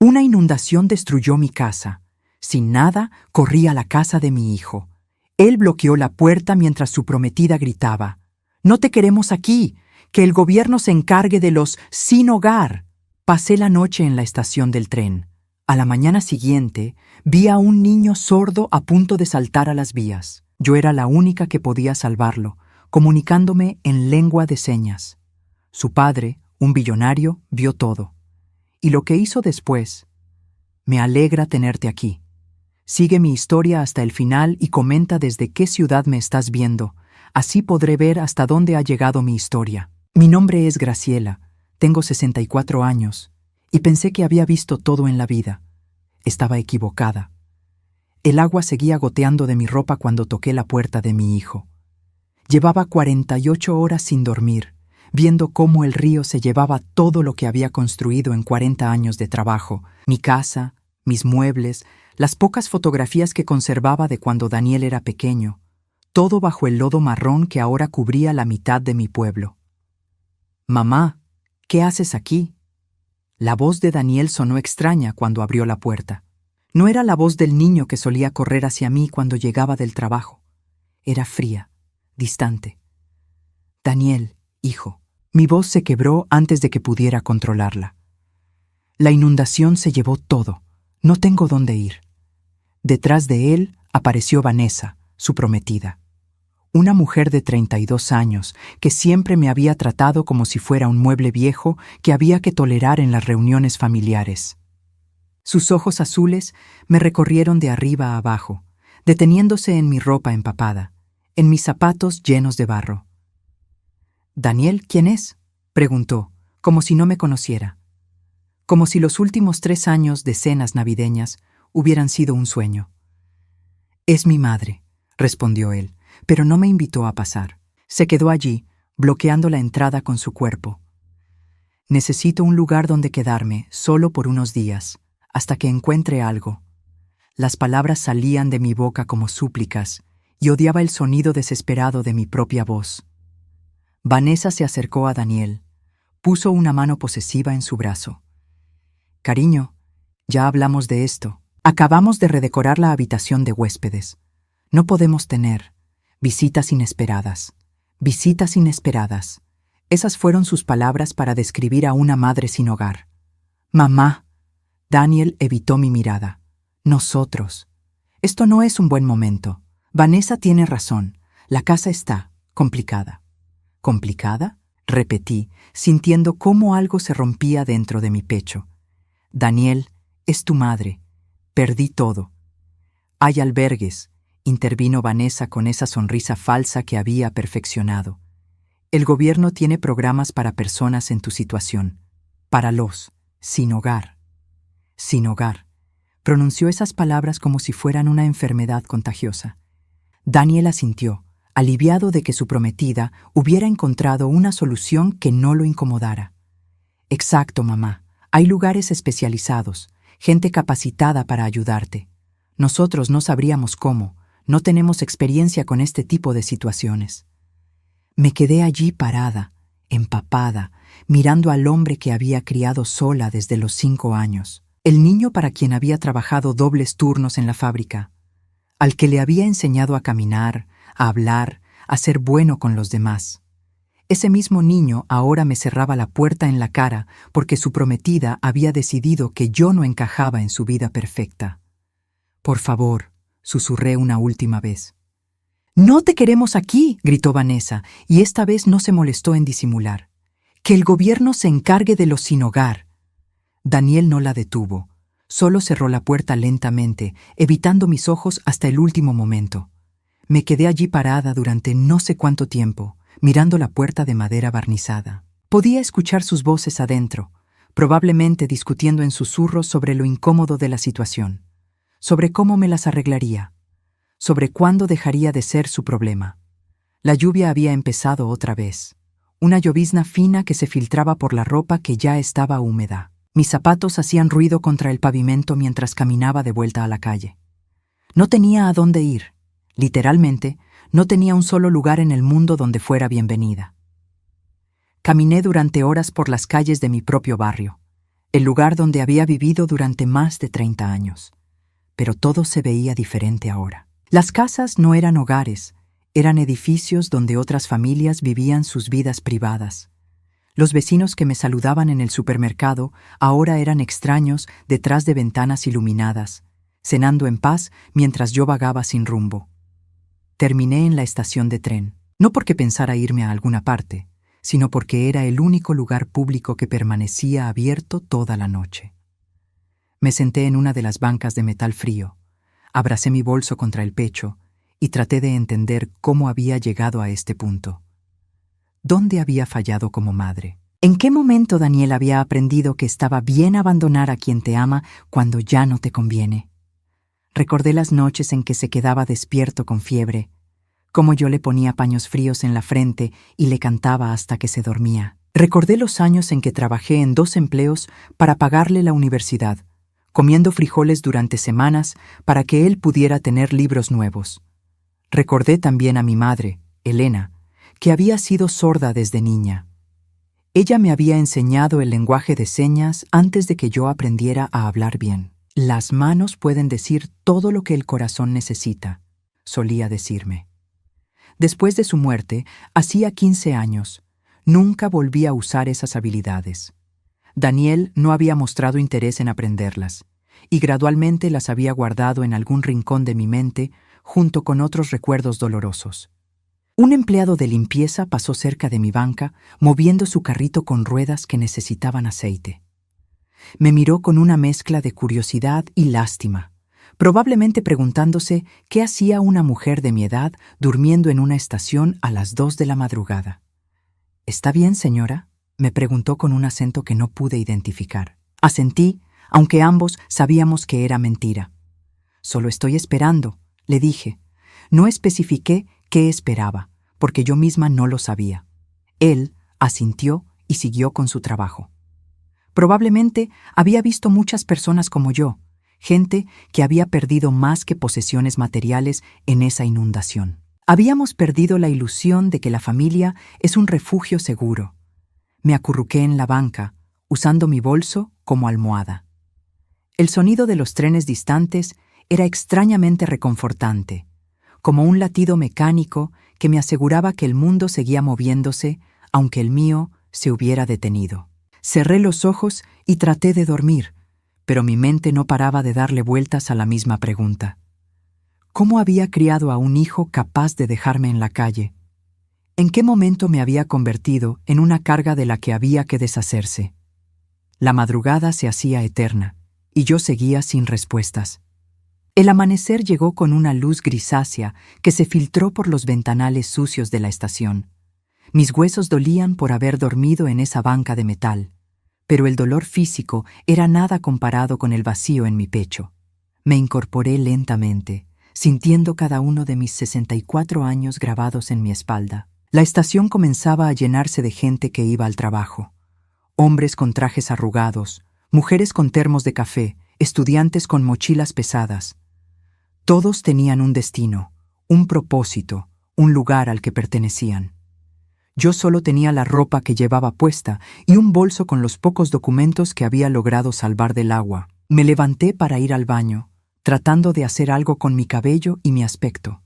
Una inundación destruyó mi casa. Sin nada, corrí a la casa de mi hijo. Él bloqueó la puerta mientras su prometida gritaba: «No te queremos aquí, que el gobierno se encargue de los sin hogar». Pasé la noche en la estación del tren. A la mañana siguiente, vi a un niño sordo a punto de saltar a las vías. Yo era la única que podía salvarlo, comunicándome en lengua de señas. Su padre, un billonario, vio todo. Y lo que hizo después: «Me alegra tenerte aquí. Sigue mi historia hasta el final y comenta desde qué ciudad me estás viendo. Así podré ver hasta dónde ha llegado mi historia». Mi nombre es Graciela, tengo 64 años, y pensé que había visto todo en la vida. Estaba equivocada. El agua seguía goteando de mi ropa cuando toqué la puerta de mi hijo. Llevaba 48 horas sin dormir, viendo cómo el río se llevaba todo lo que había construido en 40 años de trabajo: mi casa, mis muebles, las pocas fotografías que conservaba de cuando Daniel era pequeño, todo bajo el lodo marrón que ahora cubría la mitad de mi pueblo. «Mamá, ¿qué haces aquí?». La voz de Daniel sonó extraña cuando abrió la puerta. No era la voz del niño que solía correr hacia mí cuando llegaba del trabajo. Era fría, distante. «Daniel, hijo». Mi voz se quebró antes de que pudiera controlarla. «La inundación se llevó todo. No tengo dónde ir». Detrás de él apareció Vanessa, su prometida. Una mujer de 32 años que siempre me había tratado como si fuera un mueble viejo que había que tolerar en las reuniones familiares. Sus ojos azules me recorrieron de arriba a abajo, deteniéndose en mi ropa empapada, en mis zapatos llenos de barro. «¿Daniel, quién es?», preguntó, como si no me conociera. Como si los últimos 3 años de cenas navideñas hubieran sido un sueño. «Es mi madre», respondió él, pero no me invitó a pasar. Se quedó allí, bloqueando la entrada con su cuerpo. «Necesito un lugar donde quedarme, solo por unos días, hasta que encuentre algo». Las palabras salían de mi boca como súplicas, y odiaba el sonido desesperado de mi propia voz. Vanessa se acercó a Daniel, puso una mano posesiva en su brazo. «Cariño, ya hablamos de esto. Acabamos de redecorar la habitación de huéspedes. No podemos tener visitas inesperadas. Visitas inesperadas». Esas fueron sus palabras para describir a una madre sin hogar. «Mamá». Daniel evitó mi mirada. «Nosotros. Esto no es un buen momento. Vanessa tiene razón. La casa está complicada». «¿Complicada?», repetí, sintiendo cómo algo se rompía dentro de mi pecho. «Daniel, es tu madre. Perdí todo». «Hay albergues», intervino Vanessa con esa sonrisa falsa que había perfeccionado. «El gobierno tiene programas para personas en tu situación. Para los sin hogar». «Sin hogar». Pronunció esas palabras como si fueran una enfermedad contagiosa. Daniel asintió, aliviado de que su prometida hubiera encontrado una solución que no lo incomodara. «Exacto, mamá. Hay lugares especializados, gente capacitada para ayudarte. Nosotros no sabríamos cómo. No tenemos experiencia con este tipo de situaciones». Me quedé allí parada, empapada, mirando al hombre que había criado sola desde los 5 años, el niño para quien había trabajado dobles turnos en la fábrica, al que le había enseñado a caminar, a hablar, a ser bueno con los demás. Ese mismo niño ahora me cerraba la puerta en la cara porque su prometida había decidido que yo no encajaba en su vida perfecta. «Por favor», susurré una última vez. «No te queremos aquí», gritó Vanessa, y esta vez no se molestó en disimular. «Que el gobierno se encargue de los sin hogar». Daniel no la detuvo. Solo cerró la puerta lentamente, evitando mis ojos hasta el último momento. Me quedé allí parada durante no sé cuánto tiempo, mirando la puerta de madera barnizada. Podía escuchar sus voces adentro, probablemente discutiendo en susurros sobre lo incómodo de la situación, sobre cómo me las arreglaría, sobre cuándo dejaría de ser su problema. La lluvia había empezado otra vez, una llovizna fina que se filtraba por la ropa que ya estaba húmeda. Mis zapatos hacían ruido contra el pavimento mientras caminaba de vuelta a la calle. No tenía a dónde ir. Literalmente, no tenía un solo lugar en el mundo donde fuera bienvenida. Caminé durante horas por las calles de mi propio barrio. el lugar donde había vivido durante más de 30 años. Pero todo se veía diferente ahora. Las casas no eran hogares, eran edificios donde otras familias vivían sus vidas privadas. Los vecinos que me saludaban en el supermercado ahora eran extraños detrás de ventanas iluminadas, cenando en paz mientras yo vagaba sin rumbo. Terminé en la estación de tren, no porque pensara irme a alguna parte, sino porque era el único lugar público que permanecía abierto toda la noche. Me senté en una de las bancas de metal frío, abracé mi bolso contra el pecho y traté de entender cómo había llegado a este punto. ¿Dónde había fallado como madre? ¿En qué momento Daniel había aprendido que estaba bien abandonar a quien te ama cuando ya no te conviene? Recordé las noches en que se quedaba despierto con fiebre, cómo yo le ponía paños fríos en la frente y le cantaba hasta que se dormía. Recordé los años en que trabajé en 2 empleos para pagarle la universidad, comiendo frijoles durante semanas para que él pudiera tener libros nuevos. Recordé también a mi madre, Elena, que había sido sorda desde niña. Ella me había enseñado el lenguaje de señas antes de que yo aprendiera a hablar bien. Las manos pueden decir todo lo que el corazón necesita, solía decirme. Después de su muerte, hacía 15 años, nunca volví a usar esas habilidades. Daniel no había mostrado interés en aprenderlas, y gradualmente las había guardado en algún rincón de mi mente junto con otros recuerdos dolorosos. Un empleado de limpieza pasó cerca de mi banca, moviendo su carrito con ruedas que necesitaban aceite. Me miró con una mezcla de curiosidad y lástima, probablemente preguntándose qué hacía una mujer de mi edad durmiendo en una estación a las 2 de la madrugada. ¿Está bien, señora?, me preguntó con un acento que no pude identificar. Asentí, aunque ambos sabíamos que era mentira. Solo estoy esperando, le dije. No especifiqué qué esperaba, porque yo misma no lo sabía. Él asintió y siguió con su trabajo. Probablemente había visto muchas personas como yo, gente que había perdido más que posesiones materiales en esa inundación. Habíamos perdido la ilusión de que la familia es un refugio seguro. Me acurruqué en la banca, usando mi bolso como almohada. El sonido de los trenes distantes era extrañamente reconfortante, como un latido mecánico que me aseguraba que el mundo seguía moviéndose, aunque el mío se hubiera detenido. Cerré los ojos y traté de dormir, pero mi mente no paraba de darle vueltas a la misma pregunta. ¿Cómo había criado a un hijo capaz de dejarme en la calle? ¿En qué momento me había convertido en una carga de la que había que deshacerse? La madrugada se hacía eterna, y yo seguía sin respuestas. El amanecer llegó con una luz grisácea que se filtró por los ventanales sucios de la estación. Mis huesos dolían por haber dormido en esa banca de metal, pero el dolor físico era nada comparado con el vacío en mi pecho. Me incorporé lentamente, sintiendo cada uno de mis 64 años grabados en mi espalda. La estación comenzaba a llenarse de gente que iba al trabajo. Hombres con trajes arrugados, mujeres con termos de café, estudiantes con mochilas pesadas. Todos tenían un destino, un propósito, un lugar al que pertenecían. Yo solo tenía la ropa que llevaba puesta y un bolso con los pocos documentos que había logrado salvar del agua. Me levanté para ir al baño, tratando de hacer algo con mi cabello y mi aspecto.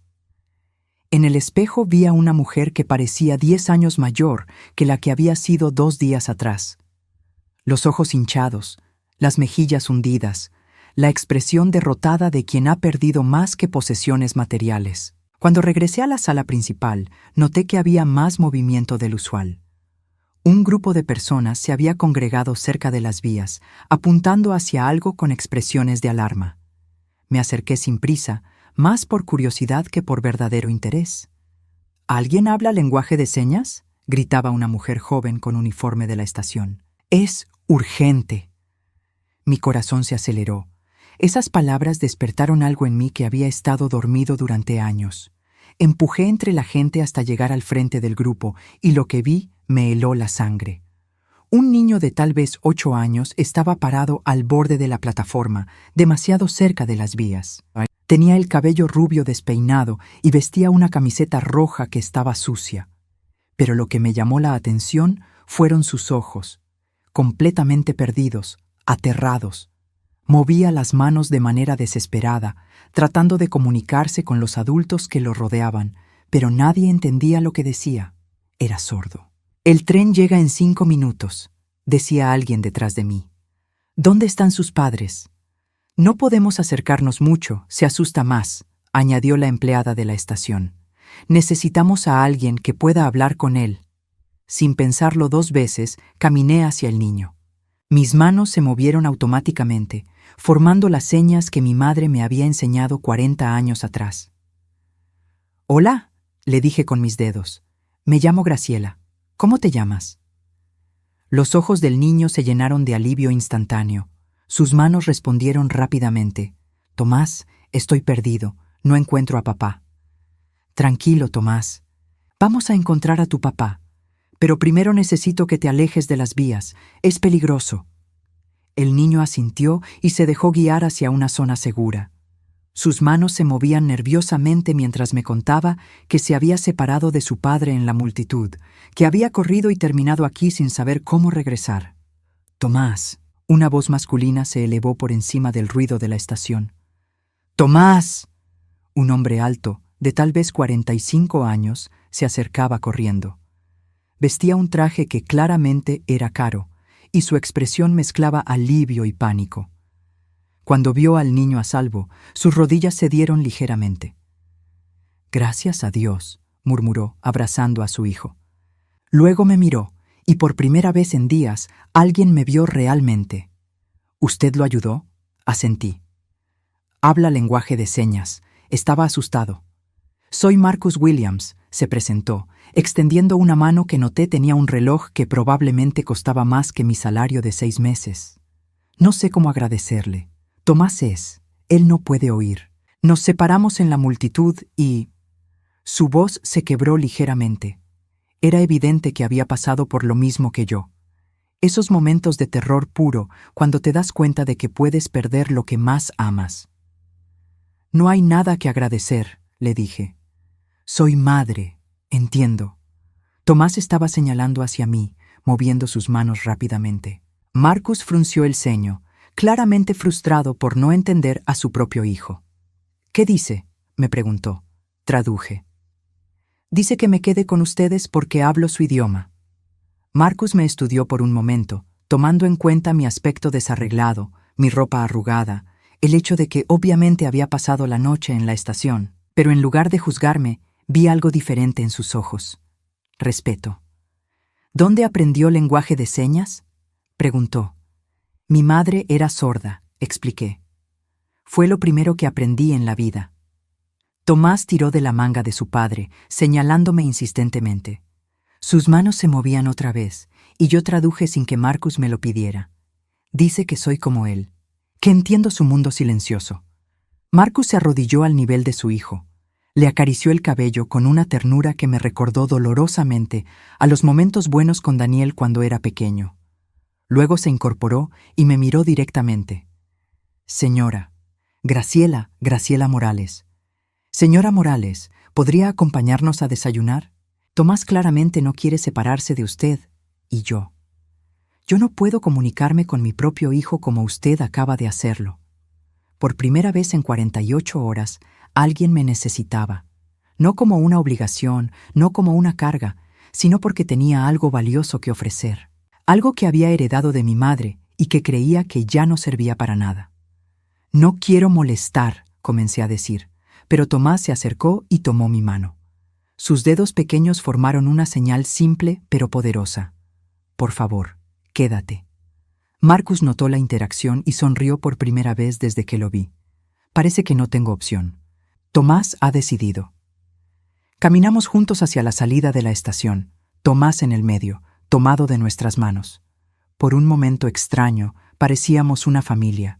En el espejo vi a una mujer que parecía 10 años mayor que la que había sido 2 días atrás. Los ojos hinchados, las mejillas hundidas, la expresión derrotada de quien ha perdido más que posesiones materiales. Cuando regresé a la sala principal, noté que había más movimiento del usual. Un grupo de personas se había congregado cerca de las vías, apuntando hacia algo con expresiones de alarma. Me acerqué sin prisa, más por curiosidad que por verdadero interés. ¿Alguien habla lenguaje de señas?, gritaba una mujer joven con uniforme de la estación. «Es urgente». Mi corazón se aceleró. Esas palabras despertaron algo en mí que había estado dormido durante años. Empujé entre la gente hasta llegar al frente del grupo y lo que vi me heló la sangre. Un niño de tal vez 8 años estaba parado al borde de la plataforma, demasiado cerca de las vías. Tenía el cabello rubio despeinado y vestía una camiseta roja que estaba sucia. Pero lo que me llamó la atención fueron sus ojos, completamente perdidos, aterrados. Movía las manos de manera desesperada, tratando de comunicarse con los adultos que lo rodeaban, pero nadie entendía lo que decía. Era sordo. «El tren llega en 5 minutos», decía alguien detrás de mí. «¿Dónde están sus padres?» «No podemos acercarnos mucho, se asusta más», añadió la empleada de la estación. «Necesitamos a alguien que pueda hablar con él». Sin pensarlo 2 veces, caminé hacia el niño. Mis manos se movieron automáticamente, formando las señas que mi madre me había enseñado 40 años atrás. «Hola», le dije con mis dedos. «Me llamo Graciela. ¿Cómo te llamas?» Los ojos del niño se llenaron de alivio instantáneo. Sus manos respondieron rápidamente. «Tomás, estoy perdido. No encuentro a papá». «Tranquilo, Tomás. Vamos a encontrar a tu papá. Pero primero necesito que te alejes de las vías. Es peligroso». El niño asintió y se dejó guiar hacia una zona segura. Sus manos se movían nerviosamente mientras me contaba que se había separado de su padre en la multitud, que había corrido y terminado aquí sin saber cómo regresar. «Tomás», una voz masculina se elevó por encima del ruido de la estación. «Tomás». Un hombre alto, de tal vez 45 años, se acercaba corriendo. Vestía un traje que claramente era caro, y su expresión mezclaba alivio y pánico. Cuando vio al niño a salvo, sus rodillas cedieron ligeramente. «Gracias a Dios», murmuró, abrazando a su hijo. Luego me miró, y por primera vez en días, alguien me vio realmente. «¿Usted lo ayudó?» Asentí. «Habla lenguaje de señas». Estaba asustado. «Soy Marcus Williams», se presentó, extendiendo una mano que noté tenía un reloj que probablemente costaba más que mi salario de 6 meses. No sé cómo agradecerle. Tomás es. Él no puede oír. Nos separamos en la multitud y... Su voz se quebró ligeramente. Era evidente que había pasado por lo mismo que yo. Esos momentos de terror puro cuando te das cuenta de que puedes perder lo que más amas. «No hay nada que agradecer», le dije. «Soy madre, entiendo». Tomás estaba señalando hacia mí, moviendo sus manos rápidamente. Marcus frunció el ceño, claramente frustrado por no entender a su propio hijo. «¿Qué dice?», me preguntó. Traduje. «Dice que me quede con ustedes porque hablo su idioma». Marcus me estudió por un momento, tomando en cuenta mi aspecto desarreglado, mi ropa arrugada, el hecho de que obviamente había pasado la noche en la estación, pero en lugar de juzgarme, vi algo diferente en sus ojos. Respeto. «¿Dónde aprendió lenguaje de señas?», preguntó. «Mi madre era sorda», expliqué. «Fue lo primero que aprendí en la vida». Tomás tiró de la manga de su padre, señalándome insistentemente. Sus manos se movían otra vez, y yo traduje sin que Marcus me lo pidiera. «Dice que soy como él, que entiendo su mundo silencioso». Marcus se arrodilló al nivel de su hijo. Le acarició el cabello con una ternura que me recordó dolorosamente a los momentos buenos con Daniel cuando era pequeño. Luego se incorporó y me miró directamente. «Señora, Graciela Morales. Señora Morales, ¿podría acompañarnos a desayunar? Tomás claramente no quiere separarse de usted, y yo. Yo no puedo comunicarme con mi propio hijo como usted acaba de hacerlo. Por primera vez en 48 horas, alguien me necesitaba. No como una obligación, no como una carga, sino porque tenía algo valioso que ofrecer. Algo que había heredado de mi madre y que creía que ya no servía para nada. «No quiero molestar», comencé a decir, pero Tomás se acercó y tomó mi mano. Sus dedos pequeños formaron una señal simple pero poderosa. «Por favor, quédate». Marcus notó la interacción y sonrió por primera vez desde que lo vi. Parece que no tengo opción. Tomás ha decidido. Caminamos juntos hacia la salida de la estación, Tomás en el medio, tomado de nuestras manos. Por un momento extraño, parecíamos una familia,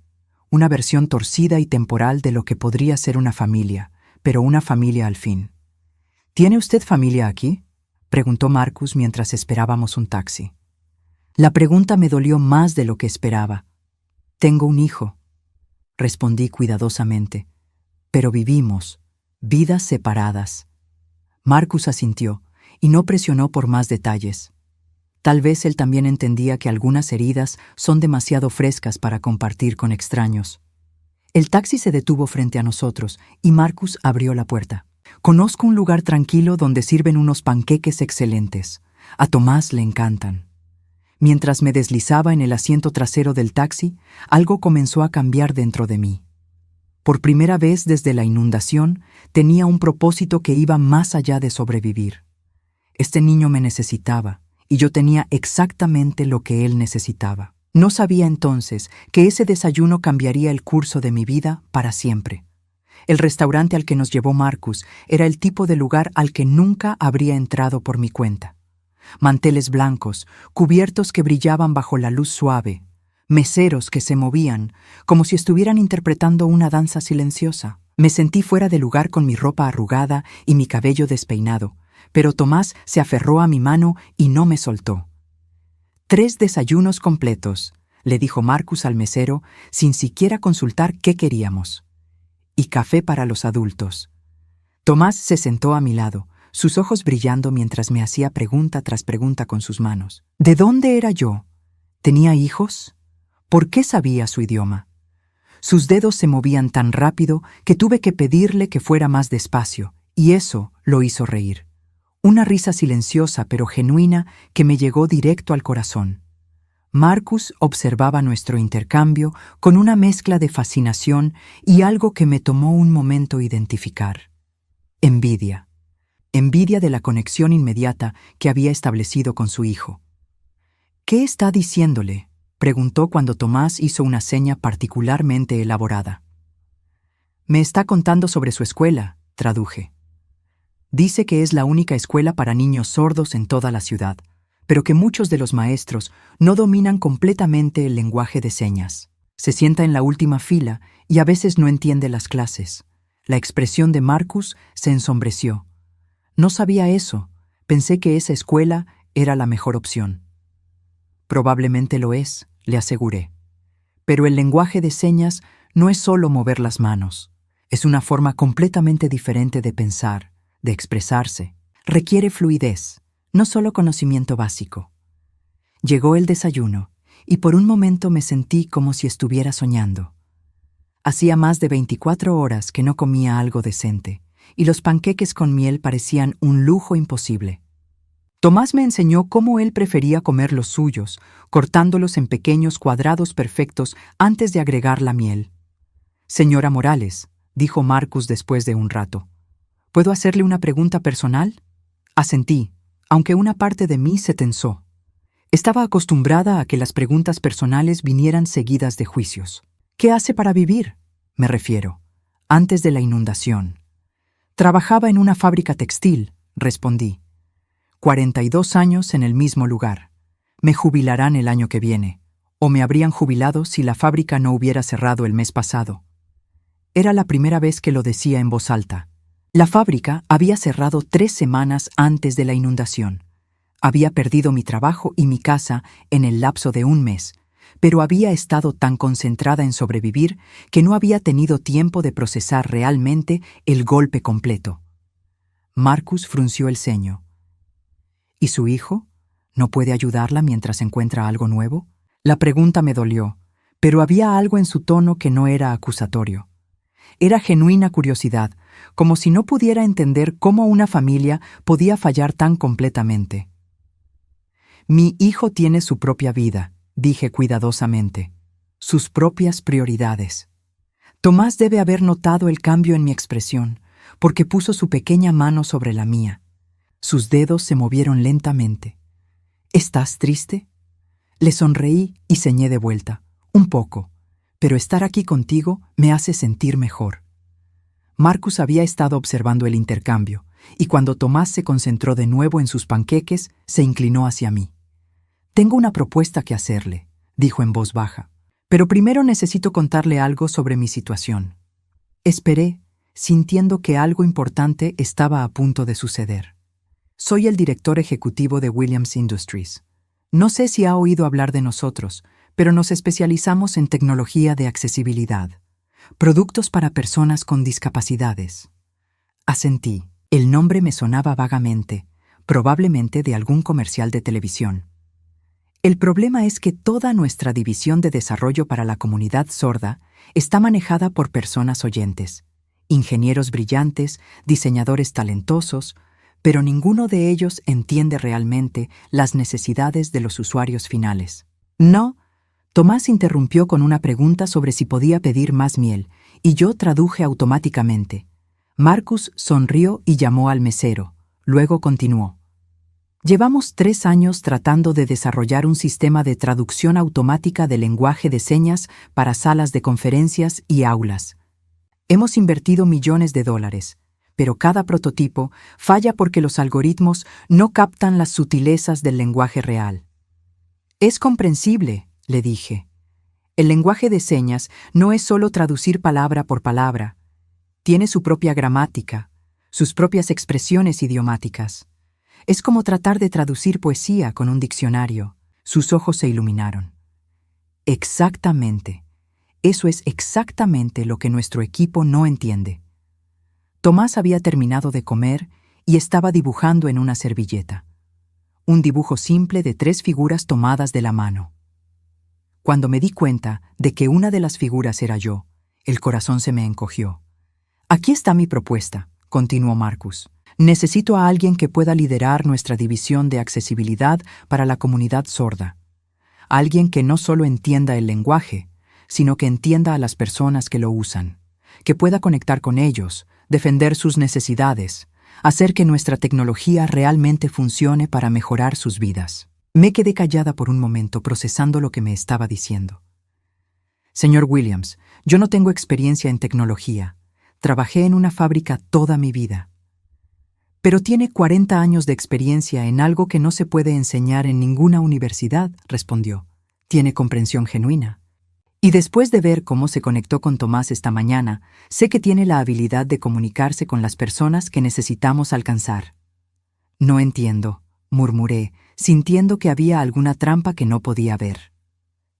una versión torcida y temporal de lo que podría ser una familia, pero una familia al fin. «¿Tiene usted familia aquí?», preguntó Marcus mientras esperábamos un taxi. La pregunta me dolió más de lo que esperaba. «Tengo un hijo», respondí cuidadosamente, «pero vivimos vidas separadas». Marcus asintió y no presionó por más detalles. Tal vez él también entendía que algunas heridas son demasiado frescas para compartir con extraños. El taxi se detuvo frente a nosotros y Marcus abrió la puerta. Conozco un lugar tranquilo donde sirven unos panqueques excelentes. A Tomás le encantan. Mientras me deslizaba en el asiento trasero del taxi, algo comenzó a cambiar dentro de mí. Por primera vez desde la inundación, tenía un propósito que iba más allá de sobrevivir. Este niño me necesitaba, y yo tenía exactamente lo que él necesitaba. No sabía entonces que ese desayuno cambiaría el curso de mi vida para siempre. El restaurante al que nos llevó Marcus era el tipo de lugar al que nunca habría entrado por mi cuenta. Manteles blancos, cubiertos que brillaban bajo la luz suave, meseros que se movían, como si estuvieran interpretando una danza silenciosa. Me sentí fuera de lugar con mi ropa arrugada y mi cabello despeinado, pero Tomás se aferró a mi mano y no me soltó. 3 desayunos completos, le dijo Marcus al mesero, sin siquiera consultar qué queríamos. Y café para los adultos. Tomás se sentó a mi lado, sus ojos brillando mientras me hacía pregunta tras pregunta con sus manos. ¿De dónde era yo? ¿Tenía hijos? ¿Por qué sabía su idioma? Sus dedos se movían tan rápido que tuve que pedirle que fuera más despacio, y eso lo hizo reír. Una risa silenciosa pero genuina que me llegó directo al corazón. Marcus observaba nuestro intercambio con una mezcla de fascinación y algo que me tomó un momento identificar. Envidia. Envidia de la conexión inmediata que había establecido con su hijo. ¿Qué está diciéndole?, preguntó cuando Tomás hizo una seña particularmente elaborada. Me está contando sobre su escuela, traduje. Dice que es la única escuela para niños sordos en toda la ciudad, pero que muchos de los maestros no dominan completamente el lenguaje de señas. Se sienta en la última fila y a veces no entiende las clases. La expresión de Marcus se ensombreció. No sabía eso. Pensé que esa escuela era la mejor opción. Probablemente lo es, le aseguré. Pero el lenguaje de señas no es solo mover las manos. Es una forma completamente diferente de pensar, de expresarse. Requiere fluidez, no solo conocimiento básico. Llegó el desayuno, y por un momento me sentí como si estuviera soñando. Hacía más de 24 horas que no comía algo decente, y los panqueques con miel parecían un lujo imposible. Tomás me enseñó cómo él prefería comer los suyos, cortándolos en pequeños cuadrados perfectos antes de agregar la miel. «Señora Morales», dijo Marcus después de un rato, ¿puedo hacerle una pregunta personal? Asentí, aunque una parte de mí se tensó. Estaba acostumbrada a que las preguntas personales vinieran seguidas de juicios. ¿Qué hace para vivir? Me refiero. Antes de la inundación. Trabajaba en una fábrica textil, respondí. 42 años en el mismo lugar. Me jubilarán el año que viene, o me habrían jubilado si la fábrica no hubiera cerrado el mes pasado. Era la primera vez que lo decía en voz alta. La fábrica había cerrado 3 semanas antes de la inundación. Había perdido mi trabajo y mi casa en el lapso de un mes, pero había estado tan concentrada en sobrevivir que no había tenido tiempo de procesar realmente el golpe completo. Marcus frunció el ceño. ¿Y su hijo? ¿No puede ayudarla mientras encuentra algo nuevo? La pregunta me dolió, pero había algo en su tono que no era acusatorio. Era genuina curiosidad, como si no pudiera entender cómo una familia podía fallar tan completamente. Mi hijo tiene su propia vida, dije cuidadosamente, sus propias prioridades. Tomás debe haber notado el cambio en mi expresión, porque puso su pequeña mano sobre la mía. Sus dedos se movieron lentamente. ¿Estás triste? Le sonreí y señé de vuelta. Un poco, pero estar aquí contigo me hace sentir mejor. Marcus había estado observando el intercambio, y cuando Tomás se concentró de nuevo en sus panqueques, se inclinó hacia mí. «Tengo una propuesta que hacerle», dijo en voz baja, «pero primero necesito contarle algo sobre mi situación». Esperé, sintiendo que algo importante estaba a punto de suceder. Soy el director ejecutivo de Williams Industries. No sé si ha oído hablar de nosotros, pero nos especializamos en tecnología de accesibilidad. Productos para personas con discapacidades. Asentí. El nombre me sonaba vagamente, probablemente de algún comercial de televisión. El problema es que toda nuestra división de desarrollo para la comunidad sorda está manejada por personas oyentes, ingenieros brillantes, diseñadores talentosos, pero ninguno de ellos entiende realmente las necesidades de los usuarios finales. No, Tomás interrumpió con una pregunta sobre si podía pedir más miel, y yo traduje automáticamente. Marcus sonrió y llamó al mesero. Luego continuó. Llevamos 3 años tratando de desarrollar un sistema de traducción automática de lenguaje de señas para salas de conferencias y aulas. Hemos invertido millones de dólares, pero cada prototipo falla porque los algoritmos no captan las sutilezas del lenguaje real. Es comprensible, le dije. El lenguaje de señas no es solo traducir palabra por palabra. Tiene su propia gramática, sus propias expresiones idiomáticas. Es como tratar de traducir poesía con un diccionario. Sus ojos se iluminaron. Exactamente. Eso es exactamente lo que nuestro equipo no entiende. Tomás había terminado de comer y estaba dibujando en una servilleta. Un dibujo simple de 3 figuras tomadas de la mano. Cuando me di cuenta de que una de las figuras era yo, el corazón se me encogió. Aquí está mi propuesta, continuó Marcus. Necesito a alguien que pueda liderar nuestra división de accesibilidad para la comunidad sorda. Alguien que no solo entienda el lenguaje, sino que entienda a las personas que lo usan, que pueda conectar con ellos, defender sus necesidades, hacer que nuestra tecnología realmente funcione para mejorar sus vidas. Me quedé callada por un momento procesando lo que me estaba diciendo. Señor Williams, yo no tengo experiencia en tecnología. Trabajé en una fábrica toda mi vida. Pero tiene 40 años de experiencia en algo que no se puede enseñar en ninguna universidad, respondió. Tiene comprensión genuina. Y después de ver cómo se conectó con Tomás esta mañana, sé que tiene la habilidad de comunicarse con las personas que necesitamos alcanzar. No entiendo, murmuré, sintiendo que había alguna trampa que no podía ver.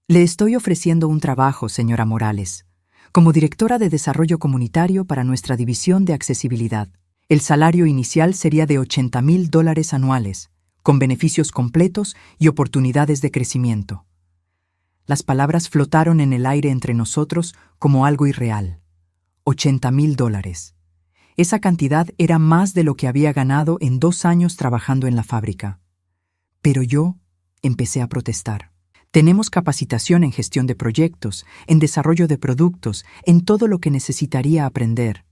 Le estoy ofreciendo un trabajo, señora Morales, como directora de desarrollo comunitario para nuestra división de accesibilidad. El salario inicial sería de $80,000 anuales, con beneficios completos y oportunidades de crecimiento. Las palabras flotaron en el aire entre nosotros como algo irreal. $80,000. Esa cantidad era más de lo que había ganado en 2 años trabajando en la fábrica. Pero yo empecé a protestar. Tenemos capacitación en gestión de proyectos, en desarrollo de productos, en todo lo que necesitaría aprender.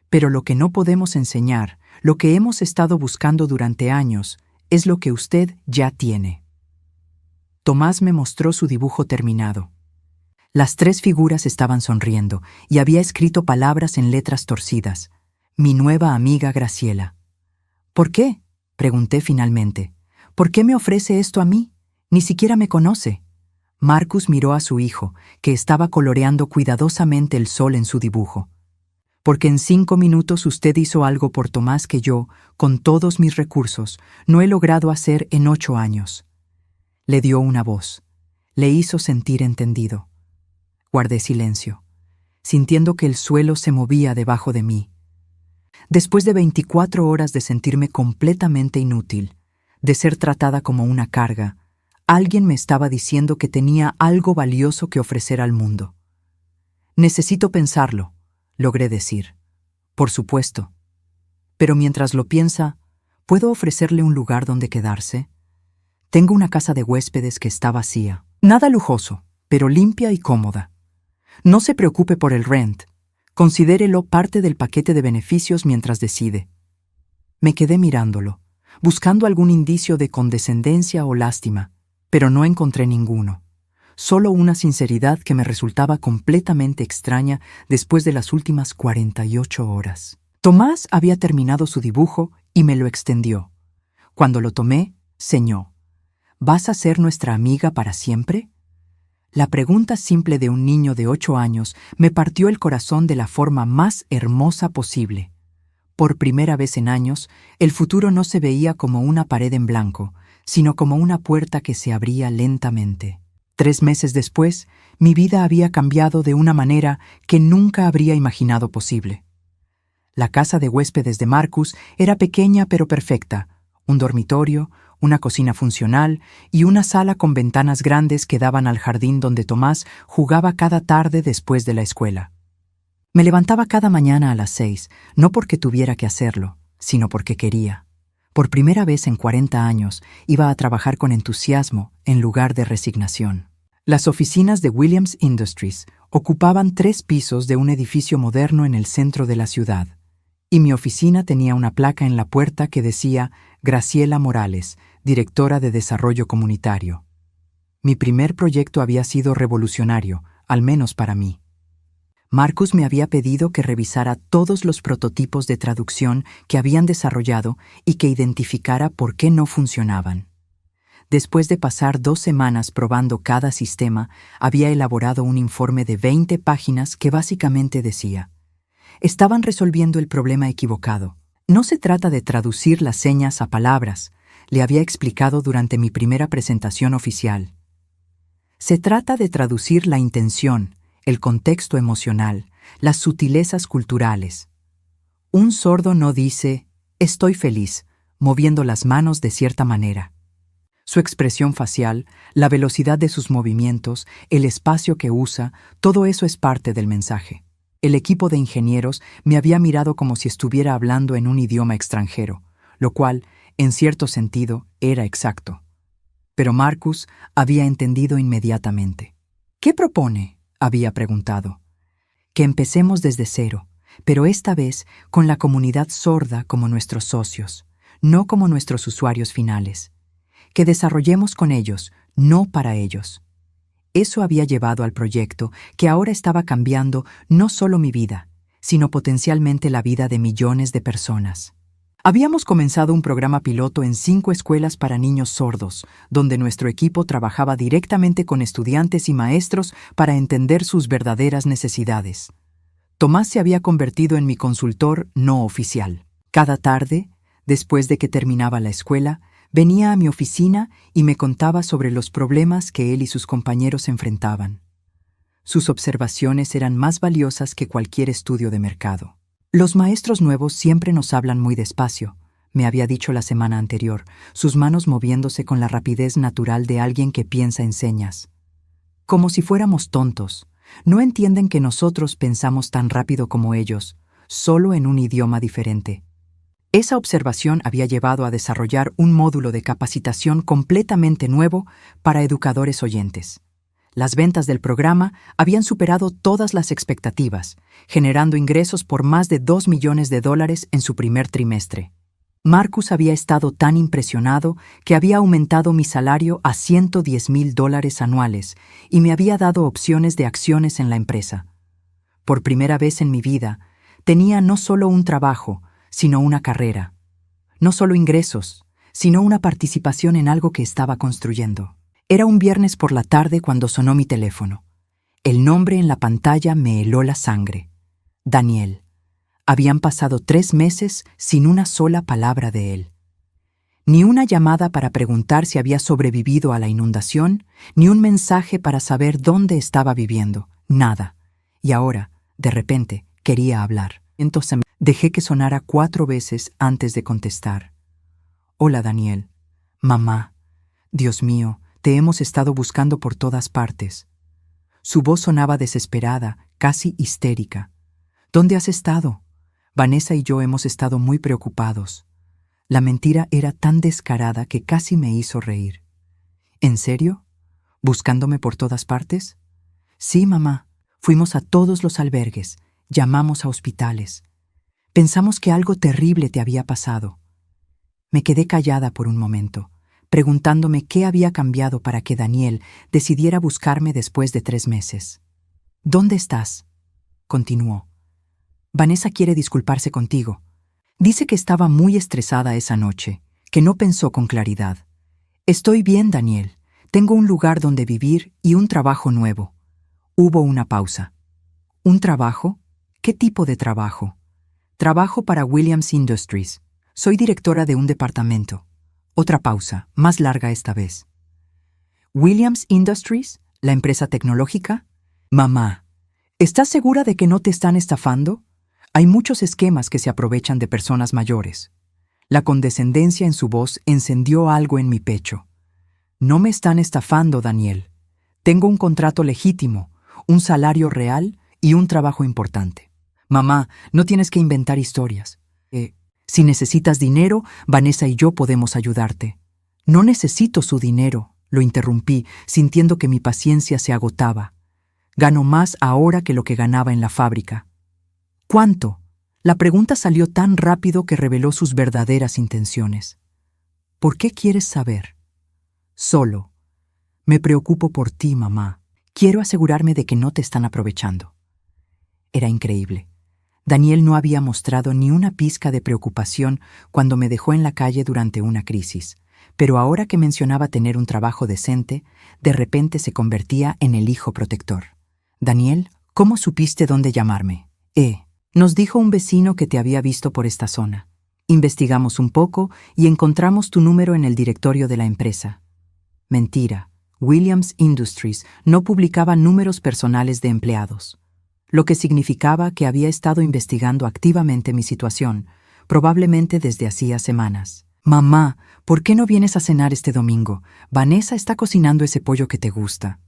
Pero lo que no podemos enseñar, lo que hemos estado buscando durante años, es lo que usted ya tiene. Tomás me mostró su dibujo terminado. Las 3 figuras estaban sonriendo y había escrito palabras en letras torcidas. Mi nueva amiga Graciela. ¿Por qué?, pregunté finalmente. ¿Por qué me ofrece esto a mí? Ni siquiera me conoce. Marcus miró a su hijo, que estaba coloreando cuidadosamente el sol en su dibujo. Porque en 5 minutos usted hizo algo por Tomás que yo, con todos mis recursos, no he logrado hacer en 8 años. Le dio una voz. Le hizo sentir entendido. Guardé silencio, sintiendo que el suelo se movía debajo de mí. Después de 24 horas de sentirme completamente inútil, de ser tratada como una carga, alguien me estaba diciendo que tenía algo valioso que ofrecer al mundo. Necesito pensarlo, logré decir. Por supuesto. Pero mientras lo piensa, ¿puedo ofrecerle un lugar donde quedarse? Tengo una casa de huéspedes que está vacía. Nada lujoso, pero limpia y cómoda. No se preocupe por el rent. Considérelo parte del paquete de beneficios mientras decide. Me quedé mirándolo, buscando algún indicio de condescendencia o lástima, pero no encontré ninguno. Solo una sinceridad que me resultaba completamente extraña después de las últimas 48 horas. Tomás había terminado su dibujo y me lo extendió. Cuando lo tomé, señó. ¿Vas a ser nuestra amiga para siempre? La pregunta simple de un niño de 8 años me partió el corazón de la forma más hermosa posible. Por primera vez en años, el futuro no se veía como una pared en blanco, sino como una puerta que se abría lentamente. 3 meses después, mi vida había cambiado de una manera que nunca habría imaginado posible. La casa de huéspedes de Marcus era pequeña pero perfecta, un dormitorio, una cocina funcional y una sala con ventanas grandes que daban al jardín donde Tomás jugaba cada tarde después de la escuela. Me levantaba cada mañana a las 6, no porque tuviera que hacerlo, sino porque quería. Por primera vez en 40 años iba a trabajar con entusiasmo en lugar de resignación. Las oficinas de Williams Industries ocupaban 3 pisos de un edificio moderno en el centro de la ciudad, y mi oficina tenía una placa en la puerta que decía Graciela Morales, directora de Desarrollo Comunitario. Mi primer proyecto había sido revolucionario, al menos para mí. Marcus me había pedido que revisara todos los prototipos de traducción que habían desarrollado y que identificara por qué no funcionaban. Después de pasar 2 semanas probando cada sistema, había elaborado un informe de 20 páginas que básicamente decía: estaban resolviendo el problema equivocado. No se trata de traducir las señas a palabras, le había explicado durante mi primera presentación oficial. Se trata de traducir la intención, el contexto emocional, las sutilezas culturales. Un sordo no dice «estoy feliz», moviendo las manos de cierta manera. Su expresión facial, la velocidad de sus movimientos, el espacio que usa, todo eso es parte del mensaje. El equipo de ingenieros me había mirado como si estuviera hablando en un idioma extranjero, lo cual, en cierto sentido, era exacto. Pero Marcus había entendido inmediatamente. «¿Qué propone?», había preguntado. «Que empecemos desde cero, pero esta vez con la comunidad sorda como nuestros socios, no como nuestros usuarios finales. Que desarrollemos con ellos, no para ellos». Eso había llevado al proyecto que ahora estaba cambiando no solo mi vida, sino potencialmente la vida de millones de personas. Habíamos comenzado un programa piloto en 5 escuelas para niños sordos, donde nuestro equipo trabajaba directamente con estudiantes y maestros para entender sus verdaderas necesidades. Tomás se había convertido en mi consultor no oficial. Cada tarde, después de que terminaba la escuela, venía a mi oficina y me contaba sobre los problemas que él y sus compañeros enfrentaban. Sus observaciones eran más valiosas que cualquier estudio de mercado. «Los maestros nuevos siempre nos hablan muy despacio», me había dicho la semana anterior, sus manos moviéndose con la rapidez natural de alguien que piensa en señas. «Como si fuéramos tontos. No entienden que nosotros pensamos tan rápido como ellos, solo en un idioma diferente». Esa observación había llevado a desarrollar un módulo de capacitación completamente nuevo para educadores oyentes. Las ventas del programa habían superado todas las expectativas, generando ingresos por más de $2 millones en su primer trimestre. Marcus había estado tan impresionado que había aumentado mi salario a $110,000 anuales y me había dado opciones de acciones en la empresa. Por primera vez en mi vida, tenía no solo un trabajo, sino una carrera. No solo ingresos, sino una participación en algo que estaba construyendo. Era un viernes por la tarde cuando sonó mi teléfono. El nombre en la pantalla me heló la sangre. Daniel. Habían pasado 3 meses sin una sola palabra de él. Ni una llamada para preguntar si había sobrevivido a la inundación, ni un mensaje para saber dónde estaba viviendo. Nada. Y ahora, de repente, quería hablar. Entonces dejé que sonara 4 veces antes de contestar. «Hola, Daniel. Mamá. Dios mío, te hemos estado buscando por todas partes». Su voz sonaba desesperada, casi histérica. «¿Dónde has estado? Vanessa y yo hemos estado muy preocupados». La mentira era tan descarada que casi me hizo reír. «¿En serio? ¿Buscándome por todas partes?» «Sí, mamá. Fuimos a todos los albergues. Llamamos a hospitales. Pensamos que algo terrible te había pasado». Me quedé callada por un momento, preguntándome qué había cambiado para que Daniel decidiera buscarme después de 3 meses. «¿Dónde estás?», continuó. «Vanessa quiere disculparse contigo. Dice que estaba muy estresada esa noche, que no pensó con claridad. Estoy bien, Daniel. Tengo un lugar donde vivir y un trabajo nuevo». Hubo una pausa. «¿Un trabajo? ¿Qué tipo de trabajo?» «Trabajo para Williams Industries. Soy directora de un departamento». Otra pausa, más larga esta vez. «¿Williams Industries? ¿La empresa tecnológica?» «Mamá, ¿estás segura de que no te están estafando? Hay muchos esquemas que se aprovechan de personas mayores». La condescendencia en su voz encendió algo en mi pecho. No me están estafando, Daniel. Tengo un contrato legítimo, un salario real y un trabajo importante. Mamá, no tienes que inventar historias. Si necesitas dinero, Vanessa y yo podemos ayudarte. No necesito su dinero, lo interrumpí, sintiendo que mi paciencia se agotaba. Gano más ahora que lo que ganaba en la fábrica. ¿Cuánto? La pregunta salió tan rápido que reveló sus verdaderas intenciones. ¿Por qué quieres saber? Solo. Me preocupo por ti, mamá. Quiero asegurarme de que no te están aprovechando. Era increíble. Daniel no había mostrado ni una pizca de preocupación cuando me dejó en la calle durante una crisis, pero ahora que mencionaba tener un trabajo decente, de repente se convertía en el hijo protector. Daniel, ¿cómo supiste dónde llamarme? Nos dijo un vecino que te había visto por esta zona. Investigamos un poco y encontramos tu número en el directorio de la empresa. Mentira. Williams Industries no publicaba números personales de empleados, lo que significaba que había estado investigando activamente mi situación, probablemente desde hacía semanas. Mamá, ¿por qué no vienes a cenar este domingo? Vanessa está cocinando ese pollo que te gusta.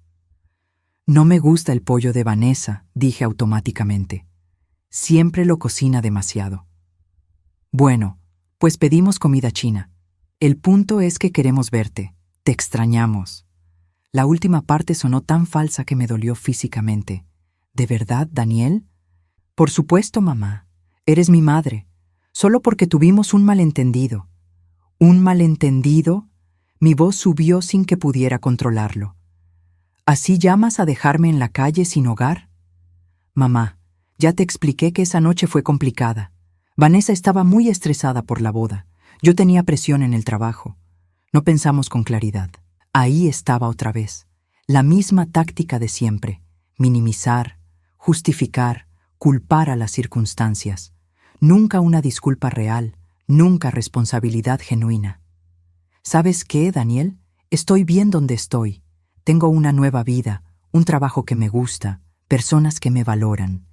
No me gusta el pollo de Vanessa, dije automáticamente. Siempre lo cocina demasiado. Bueno, pues pedimos comida china. El punto es que queremos verte. Te extrañamos. La última parte sonó tan falsa que me dolió físicamente. ¿De verdad, Daniel? Por supuesto, mamá. Eres mi madre. Solo porque tuvimos un malentendido. ¿Un malentendido? Mi voz subió sin que pudiera controlarlo. ¿Así llamas a dejarme en la calle sin hogar? Mamá, ya te expliqué que esa noche fue complicada. Vanessa estaba muy estresada por la boda. Yo tenía presión en el trabajo. No pensamos con claridad. Ahí estaba otra vez. La misma táctica de siempre. Minimizar, justificar, culpar a las circunstancias. Nunca una disculpa real, nunca responsabilidad genuina. ¿Sabes qué, Daniel? Estoy bien donde estoy. Tengo una nueva vida, un trabajo que me gusta, personas que me valoran.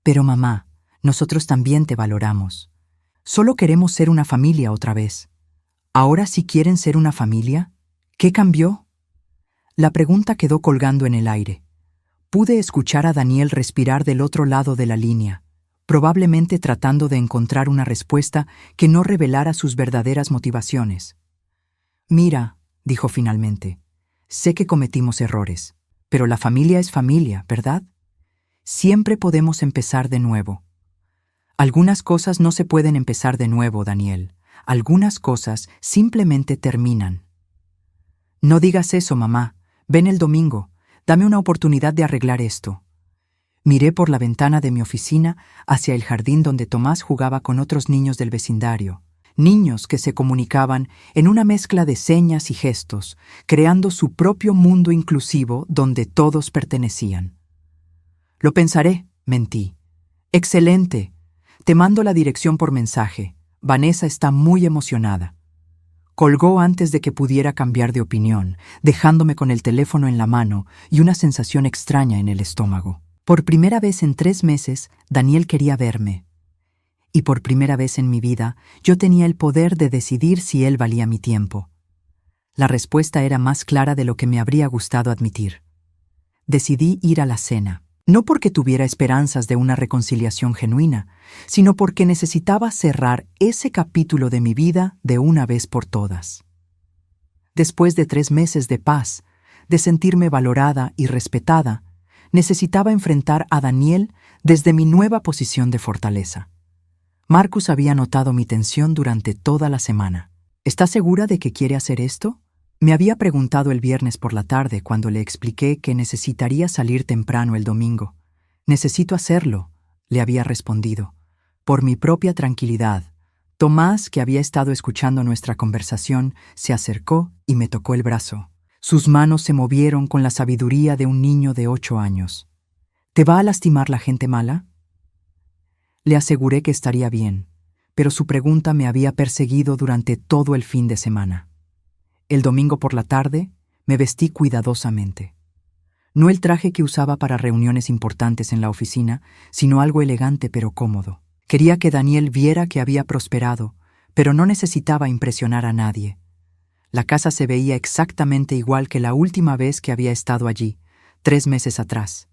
Pero mamá, nosotros también te valoramos. Solo queremos ser una familia otra vez. ¿Ahora sí quieren ser una familia? ¿Qué cambió? La pregunta quedó colgando en el aire. Pude escuchar a Daniel respirar del otro lado de la línea, probablemente tratando de encontrar una respuesta que no revelara sus verdaderas motivaciones. Mira, dijo finalmente, sé que cometimos errores, pero la familia es familia, ¿verdad? Siempre podemos empezar de nuevo. Algunas cosas no se pueden empezar de nuevo, Daniel. Algunas cosas simplemente terminan. No digas eso, mamá. Ven el domingo. Dame una oportunidad de arreglar esto. Miré por la ventana de mi oficina hacia el jardín donde Tomás jugaba con otros niños del vecindario. Niños que se comunicaban en una mezcla de señas y gestos, creando su propio mundo inclusivo donde todos pertenecían. Lo pensaré, mentí. Excelente. Te mando la dirección por mensaje. Vanessa está muy emocionada. Colgó antes de que pudiera cambiar de opinión, dejándome con el teléfono en la mano y una sensación extraña en el estómago. Por primera vez en 3 meses, Daniel quería verme. Y por primera vez en mi vida, yo tenía el poder de decidir si él valía mi tiempo. La respuesta era más clara de lo que me habría gustado admitir. Decidí ir a la cena. No porque tuviera esperanzas de una reconciliación genuina, sino porque necesitaba cerrar ese capítulo de mi vida de una vez por todas. Después de 3 meses de paz, de sentirme valorada y respetada, necesitaba enfrentar a Daniel desde mi nueva posición de fortaleza. Marcus había notado mi tensión durante toda la semana. ¿Estás segura de que quiere hacer esto? Me había preguntado el viernes por la tarde cuando le expliqué que necesitaría salir temprano el domingo. Necesito hacerlo, le había respondido, por mi propia tranquilidad. Tomás, que había estado escuchando nuestra conversación, se acercó y me tocó el brazo. Sus manos se movieron con la sabiduría de un niño de 8 años. ¿Te va a lastimar la gente mala? Le aseguré que estaría bien, pero su pregunta me había perseguido durante todo el fin de semana. El domingo por la tarde, me vestí cuidadosamente. No el traje que usaba para reuniones importantes en la oficina, sino algo elegante pero cómodo. Quería que Daniel viera que había prosperado, pero no necesitaba impresionar a nadie. La casa se veía exactamente igual que la última vez que había estado allí, 3 meses atrás.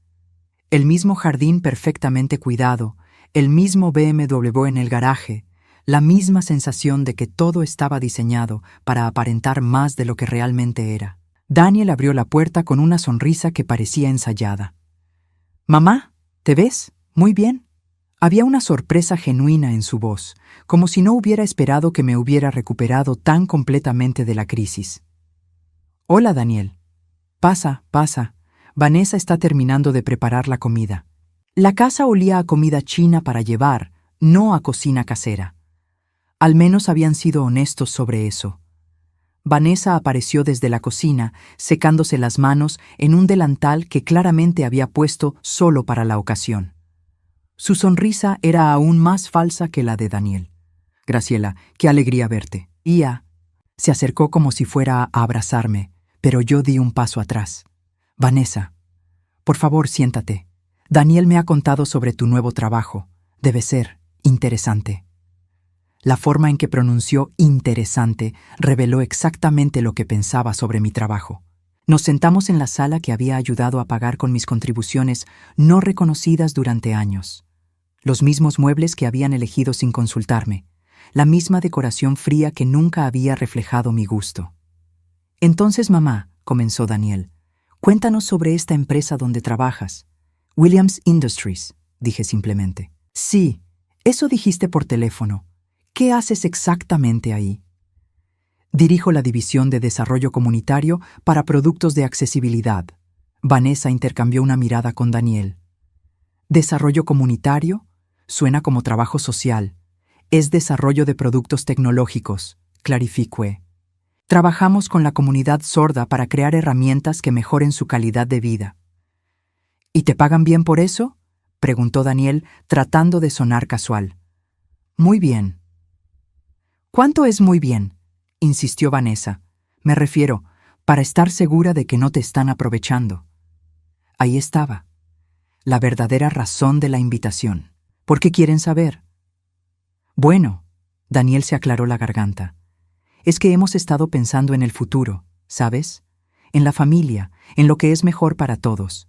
El mismo jardín perfectamente cuidado, el mismo BMW en el garaje, la misma sensación de que todo estaba diseñado para aparentar más de lo que realmente era. Daniel abrió la puerta con una sonrisa que parecía ensayada. «Mamá, ¿te ves? Muy bien». Había una sorpresa genuina en su voz, como si no hubiera esperado que me hubiera recuperado tan completamente de la crisis. «Hola, Daniel. Pasa, pasa. Vanessa está terminando de preparar la comida». La casa olía a comida china para llevar, no a cocina casera. Al menos habían sido honestos sobre eso. Vanessa apareció desde la cocina, secándose las manos en un delantal que claramente había puesto solo para la ocasión. Su sonrisa era aún más falsa que la de Daniel. «Graciela, qué alegría verte». Ia se acercó como si fuera a abrazarme, pero yo di un paso atrás. «Vanessa, por favor, siéntate. Daniel me ha contado sobre tu nuevo trabajo. Debe ser interesante». La forma en que pronunció interesante reveló exactamente lo que pensaba sobre mi trabajo. Nos sentamos en la sala que había ayudado a pagar con mis contribuciones no reconocidas durante años. Los mismos muebles que habían elegido sin consultarme, la misma decoración fría que nunca había reflejado mi gusto. «Entonces, mamá», comenzó Daniel, «cuéntanos sobre esta empresa donde trabajas». «Williams Industries», dije simplemente. «Sí, eso dijiste por teléfono. ¿Qué haces exactamente ahí?» «Dirijo la división de desarrollo comunitario para productos de accesibilidad». Vanessa intercambió una mirada con Daniel. «¿Desarrollo comunitario? Suena como trabajo social. Es desarrollo de productos tecnológicos», clarificé. «Trabajamos con la comunidad sorda para crear herramientas que mejoren su calidad de vida». «¿Y te pagan bien por eso?», preguntó Daniel, tratando de sonar casual. «Muy bien». «¿Cuánto es muy bien?», insistió Vanessa. «Me refiero, para estar segura de que no te están aprovechando». Ahí estaba, la verdadera razón de la invitación. «¿Por qué quieren saber?». «Bueno», Daniel se aclaró la garganta, «es que hemos estado pensando en el futuro, ¿sabes? En la familia, en lo que es mejor para todos».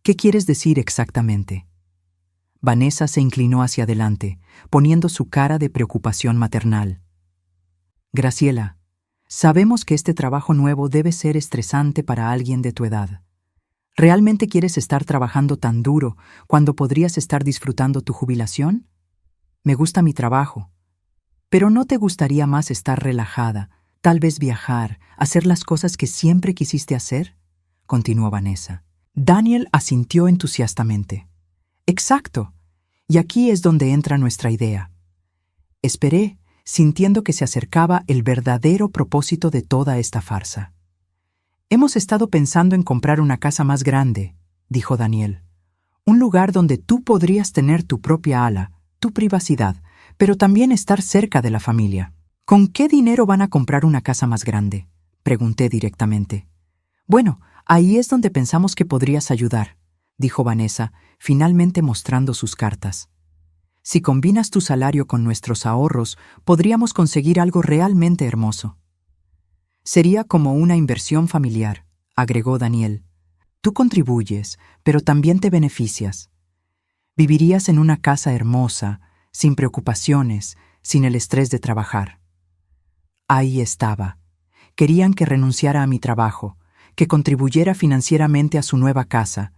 «¿Qué quieres decir exactamente?». Vanessa se inclinó hacia adelante, poniendo su cara de preocupación maternal. «Graciela, sabemos que este trabajo nuevo debe ser estresante para alguien de tu edad. ¿Realmente quieres estar trabajando tan duro cuando podrías estar disfrutando tu jubilación? Me gusta mi trabajo. Pero ¿no te gustaría más estar relajada, tal vez viajar, hacer las cosas que siempre quisiste hacer?», continuó Vanessa. Daniel asintió entusiastamente. «Exacto. Y aquí es donde entra nuestra idea». Esperé, sintiendo que se acercaba el verdadero propósito de toda esta farsa. «Hemos estado pensando en comprar una casa más grande», dijo Daniel. «Un lugar donde tú podrías tener tu propia ala, tu privacidad, pero también estar cerca de la familia». «¿Con qué dinero van a comprar una casa más grande?», pregunté directamente. «Bueno, ahí es donde pensamos que podrías ayudar», dijo Vanessa, finalmente mostrando sus cartas. «Si combinas tu salario con nuestros ahorros, podríamos conseguir algo realmente hermoso». «Sería como una inversión familiar», agregó Daniel. «Tú contribuyes, pero también te beneficias. Vivirías en una casa hermosa, sin preocupaciones, sin el estrés de trabajar». Ahí estaba. Querían que renunciara a mi trabajo, que contribuyera financieramente a su nueva casa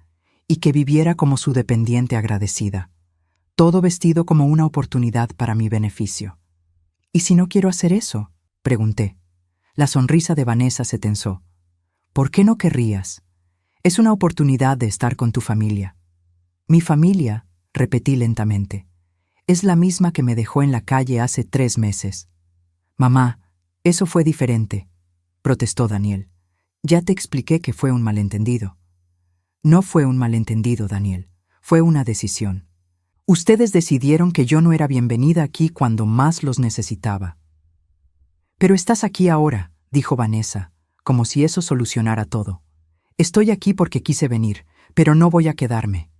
y que viviera como su dependiente agradecida. Todo vestido como una oportunidad para mi beneficio. «¿Y si no quiero hacer eso?», pregunté. La sonrisa de Vanessa se tensó. «¿Por qué no querrías? Es una oportunidad de estar con tu familia». «Mi familia», repetí lentamente, «es la misma que me dejó en la calle hace 3 meses». «Mamá, eso fue diferente», protestó Daniel. «Ya te expliqué que fue un malentendido». «No fue un malentendido, Daniel. Fue una decisión. Ustedes decidieron que yo no era bienvenida aquí cuando más los necesitaba». «Pero estás aquí ahora», dijo Vanessa, como si eso solucionara todo. «Estoy aquí porque quise venir, pero no voy a quedarme».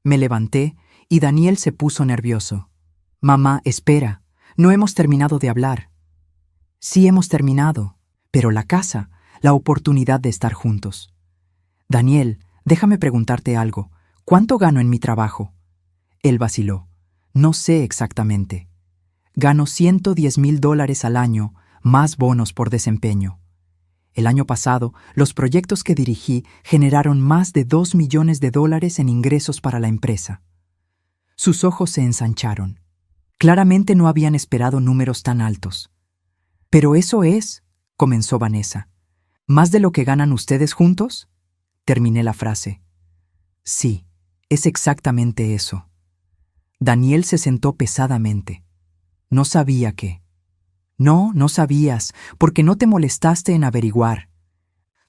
Me levanté y Daniel se puso nervioso. «Mamá, espera. no hemos terminado de hablar. Sí hemos terminado, pero la casa, la oportunidad de estar juntos. Daniel, déjame preguntarte algo. ¿Cuánto gano en mi trabajo? Él vaciló. No sé exactamente. Gano $110,000 al año, más bonos por desempeño. El año pasado, los proyectos que dirigí generaron más de $2 millones en ingresos para la empresa. Sus ojos se ensancharon. Claramente no habían esperado números tan altos. Pero eso es, comenzó Vanessa. ¿Más de lo que ganan ustedes juntos? Terminé la frase. Sí, es exactamente eso. Daniel se sentó pesadamente. No sabía qué. No, no sabías, porque no te molestaste en averiguar.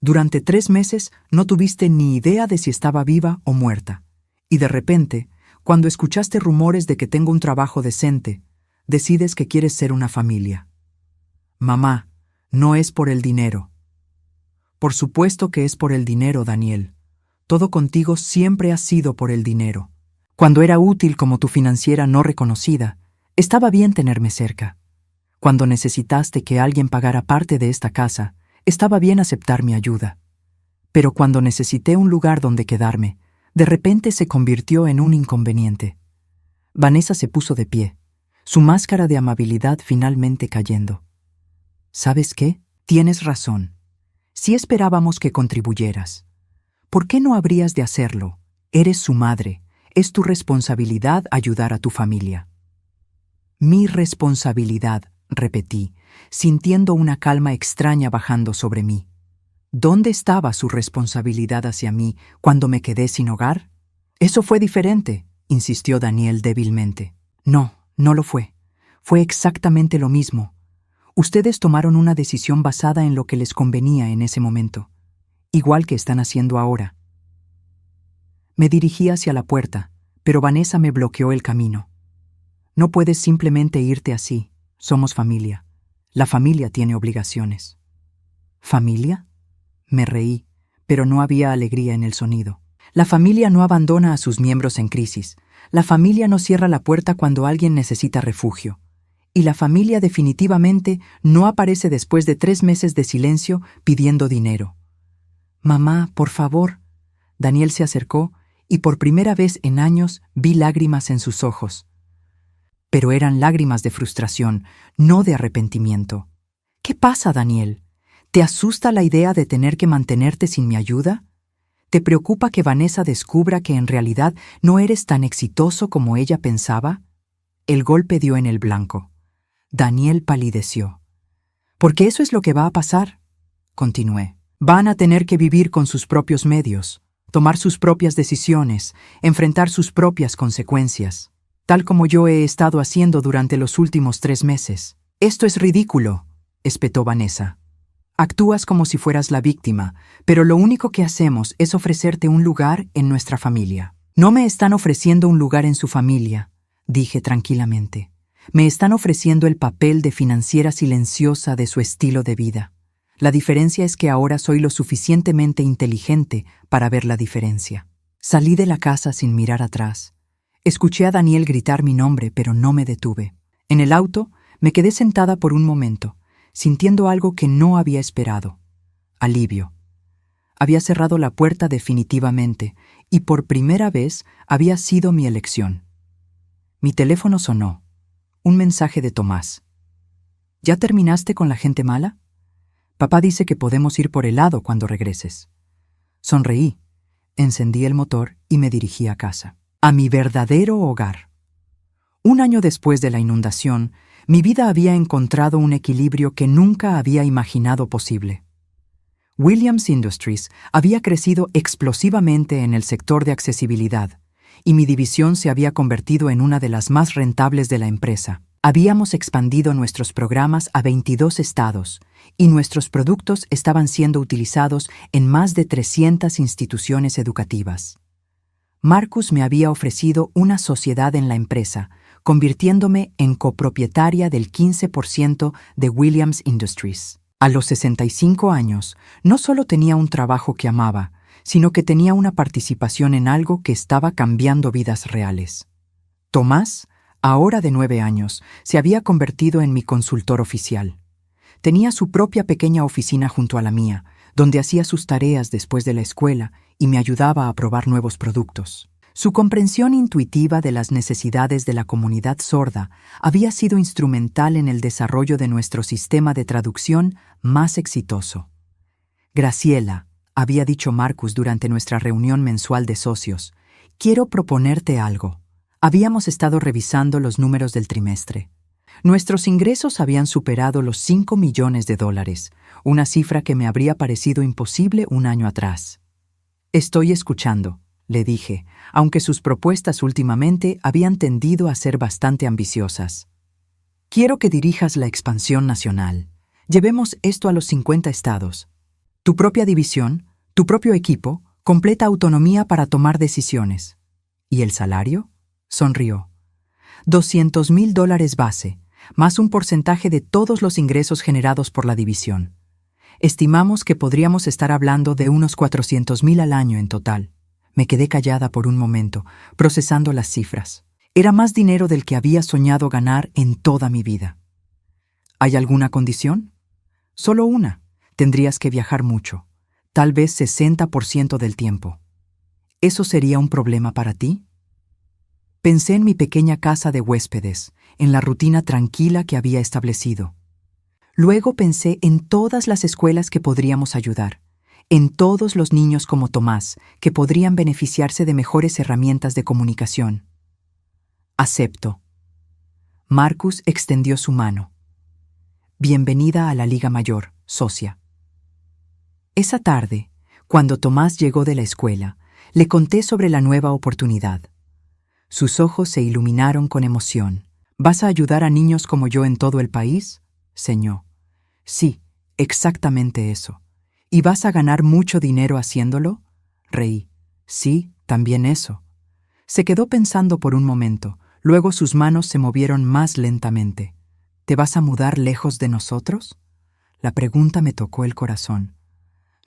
Durante 3 meses no tuviste ni idea de si estaba viva o muerta. Y de repente, cuando escuchaste rumores de que tengo un trabajo decente, decides que quieres ser una familia. Mamá, no es por el dinero. Por supuesto que es por el dinero, Daniel. Todo contigo siempre ha sido por el dinero. Cuando era útil como tu financiera no reconocida, estaba bien tenerme cerca. Cuando necesitaste que alguien pagara parte de esta casa, estaba bien aceptar mi ayuda. Pero cuando necesité un lugar donde quedarme, de repente se convirtió en un inconveniente. Vanessa se puso de pie, su máscara de amabilidad finalmente cayendo. ¿Sabes qué? Tienes razón. Sí esperábamos que contribuyeras. ¿Por qué no habrías de hacerlo? Eres su madre. Es tu responsabilidad ayudar a tu familia. Mi responsabilidad, repetí, sintiendo una calma extraña bajando sobre mí. ¿Dónde estaba su responsabilidad hacia mí cuando me quedé sin hogar? Eso fue diferente, insistió Daniel débilmente. No, no lo fue. Fue exactamente lo mismo. Ustedes tomaron una decisión basada en lo que les convenía en ese momento, igual que están haciendo ahora. Me dirigí hacia la puerta, pero Vanessa me bloqueó el camino. No puedes simplemente irte así. Somos familia. La familia tiene obligaciones. ¿Familia? Me reí, pero no había alegría en el sonido. La familia no abandona a sus miembros en crisis. La familia no cierra la puerta cuando alguien necesita refugio. Y la familia definitivamente no aparece después de 3 meses de silencio pidiendo dinero. Mamá, por favor. Daniel se acercó y por primera vez en años vi lágrimas en sus ojos. Pero eran lágrimas de frustración, no de arrepentimiento. ¿Qué pasa, Daniel? ¿Te asusta la idea de tener que mantenerte sin mi ayuda? ¿Te preocupa que Vanessa descubra que en realidad no eres tan exitoso como ella pensaba? El golpe dio en el blanco. Daniel palideció. Porque eso es lo que va a pasar, continué. Van a tener que vivir con sus propios medios, tomar sus propias decisiones, enfrentar sus propias consecuencias, tal como yo he estado haciendo durante los últimos 3 meses. Esto es ridículo, espetó Vanessa. Actúas como si fueras la víctima, pero lo único que hacemos es ofrecerte un lugar en nuestra familia. No me están ofreciendo un lugar en su familia, dije tranquilamente. Me están ofreciendo el papel de financiera silenciosa de su estilo de vida. La diferencia es que ahora soy lo suficientemente inteligente para ver la diferencia. Salí de la casa sin mirar atrás. Escuché a Daniel gritar mi nombre, pero no me detuve. En el auto, me quedé sentada por un momento, sintiendo algo que no había esperado. Alivio. Había cerrado la puerta definitivamente, y por primera vez había sido mi elección. Mi teléfono sonó. Un mensaje de Tomás. ¿Ya terminaste con la gente mala? Papá dice que podemos ir por helado cuando regreses. Sonreí, encendí el motor y me dirigí a casa. A mi verdadero hogar. 1 año después de la inundación, mi vida había encontrado un equilibrio que nunca había imaginado posible. Williams Industries había crecido explosivamente en el sector de accesibilidad, y mi división se había convertido en una de las más rentables de la empresa. Habíamos expandido nuestros programas a 22 estados, y nuestros productos estaban siendo utilizados en más de 300 instituciones educativas. Marcus me había ofrecido una sociedad en la empresa, convirtiéndome en copropietaria del 15% de Williams Industries. A los 65 años, no solo tenía un trabajo que amaba, sino que tenía una participación en algo que estaba cambiando vidas reales. Tomás ahora de 9 años, se había convertido en mi consultor oficial. Tenía su propia pequeña oficina junto a la mía, donde hacía sus tareas después de la escuela y me ayudaba a probar nuevos productos. Su comprensión intuitiva de las necesidades de la comunidad sorda había sido instrumental en el desarrollo de nuestro sistema de traducción más exitoso. Graciela, había dicho Marcus durante nuestra reunión mensual de socios, quiero proponerte algo. Habíamos estado revisando los números del trimestre. Nuestros ingresos habían superado los $5 millones, una cifra que me habría parecido imposible un año atrás. Estoy escuchando, le dije, aunque sus propuestas últimamente habían tendido a ser bastante ambiciosas. Quiero que dirijas la expansión nacional. Llevemos esto a los 50 estados. Tu propia división, tu propio equipo, completa autonomía para tomar decisiones. ¿Y el salario? Sonrió. $200,000 base, más un porcentaje de todos los ingresos generados por la división. Estimamos que podríamos estar hablando de unos $400,000 al año en total. Me quedé callada por un momento, procesando las cifras. Era más dinero del que había soñado ganar en toda mi vida. ¿Hay alguna condición? Solo una. Tendrías que viajar mucho, tal vez 60% del tiempo. ¿Eso sería un problema para ti? Pensé en mi pequeña casa de huéspedes, en la rutina tranquila que había establecido. Luego pensé en todas las escuelas que podríamos ayudar, en todos los niños como Tomás, que podrían beneficiarse de mejores herramientas de comunicación. Acepto. Marcus extendió su mano. Bienvenida a la Liga Mayor, socia. Esa tarde, cuando Tomás llegó de la escuela, le conté sobre la nueva oportunidad. Sus ojos se iluminaron con emoción. ¿Vas a ayudar a niños como yo en todo el país? Señó. Sí, exactamente eso. ¿Y vas a ganar mucho dinero haciéndolo? Reí. Sí, también eso. Se quedó pensando por un momento, luego sus manos se movieron más lentamente. ¿Te vas a mudar lejos de nosotros? La pregunta me tocó el corazón.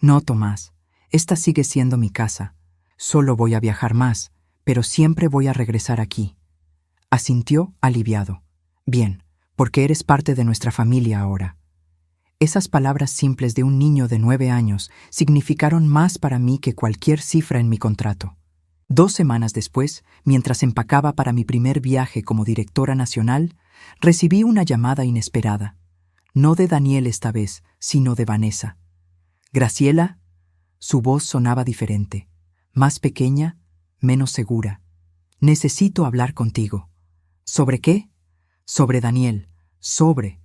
No, Tomás, esta sigue siendo mi casa. Solo voy a viajar más, pero siempre voy a regresar aquí. Asintió aliviado. Bien, porque eres parte de nuestra familia ahora. Esas palabras simples de un niño de 9 años significaron más para mí que cualquier cifra en mi contrato. 2 semanas después, mientras empacaba para mi primer viaje como directora nacional, recibí una llamada inesperada. No de Daniel esta vez, sino de Vanessa. Graciela, su voz sonaba diferente, más pequeña, menos segura. Necesito hablar contigo. ¿Sobre qué? Sobre Daniel, sobre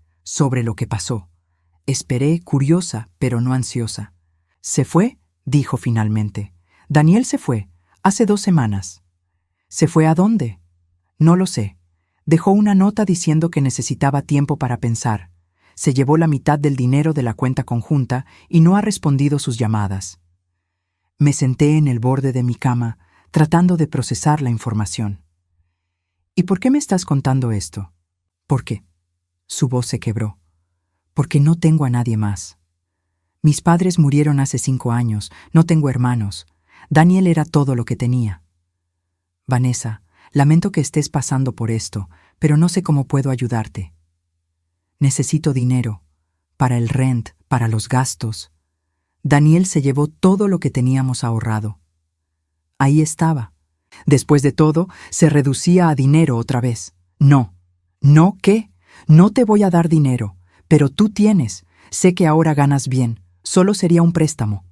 lo que pasó. Esperé, curiosa, pero no ansiosa. ¿Se fue? Dijo finalmente. Daniel se fue, hace 2 semanas. ¿Se fue a dónde? No lo sé. Dejó una nota diciendo que necesitaba tiempo para pensar. Se llevó la mitad del dinero de la cuenta conjunta y no ha respondido sus llamadas. Me senté en el borde de mi cama, tratando de procesar la información. ¿Y por qué me estás contando esto? ¿Por qué? Su voz se quebró. Porque no tengo a nadie más. Mis padres murieron hace 5 años, no tengo hermanos. Daniel era todo lo que tenía. Vanessa, lamento que estés pasando por esto, pero no sé cómo puedo ayudarte. Necesito dinero, para el rent, para los gastos. Daniel se llevó todo lo que teníamos ahorrado. Ahí estaba. Después de todo, se reducía a dinero otra vez. No. ¿No qué? No te voy a dar dinero, pero tú tienes. Sé que ahora ganas bien. Solo sería un préstamo.